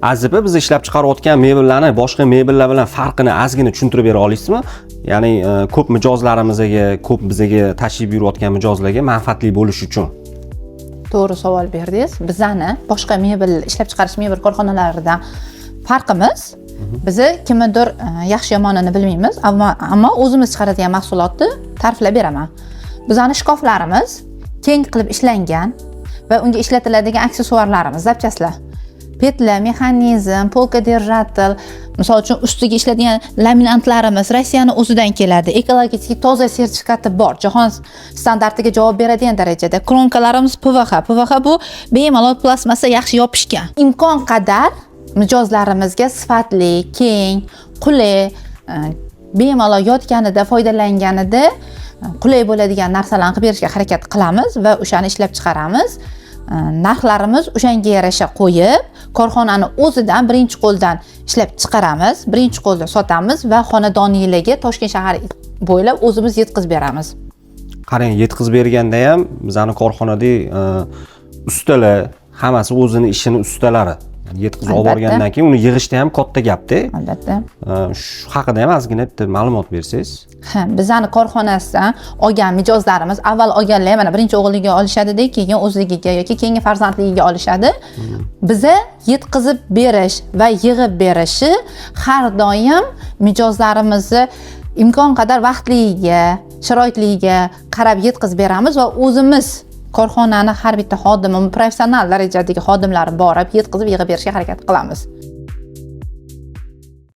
Aziz biz ishlab chiqarayotgan mebellarni boshqa mebellar bilan farqini ozgina tushuntirib bera olasizmi? Ya'ni ko'p mijozlarimizga, ko'p bizga tashib yurayotgan mijozlarga manfaatli bo'lish uchun. To'g'ri savol berdingiz. Bizani boshqa mebel ishlab chiqarish mebel korxonalaridan farqimiz bizi kimnidir yaxshi yomonini bilmaymiz, ammo o'zimiz chiqaradigan mahsulotni ta'riflab beraman. Bizani shkoflarimiz keng qilib ishlangan va unga ishlatiladigan aksessuarlarimiz, zapchastlar, petla, mexanizm, polka держатель, misol uchun ustiga ishlanadigan laminantlarimiz Rossiyaning o'zidan keladi. Ekologik toza sertifikati bor, jahon standartiga javob beradigan darajada. Kronkalarimiz PVH. PVH bu bemalol plastmassa yaxshi yopishgan. Imkon qadar mijozlarimizga sifatli, keng, qulay, bemalol yotganida, foydalanganida qulay bo'ladigan narsalarni qilib berishga harakat qilamiz va o'shani ishlab chiqaramiz. Narxlarimiz o'shanga yarasha qo'yib, korxonani o'zidan birinchi qo'ldan ishlab chiqaramiz, birinchi qo'lda sotamiz va xonadoniylarga Toshkent shahar bo'ylab o'zimiz yetkazib beramiz. Qarang, yetkazib berganda ham bizning korxonada ustalar, hammasi o'zini ishini ustalari. Yetkazib olib borgandan keyin uni yig'ishda ham katta gapda. Albatta. Shu haqida ham ozgina ma'lumot bersangiz. Bizani korxonasidan olgan mijozlarimiz avval olganlar mana birinchi o'g'liga olishadi-da, keyin o'zligiga yoki keyingi farzandligiga olishadi. Biza yetkazib berish va yig'ib berishi har doim mijozlarimizni imkon qadar vaqtligiga, sharoitligiga qarab yetkazib beramiz va o'zimiz korxonani har bitta xodimi professional darajadagi xodimlari borib yetkazib yig'ib berishga harakat qilamiz.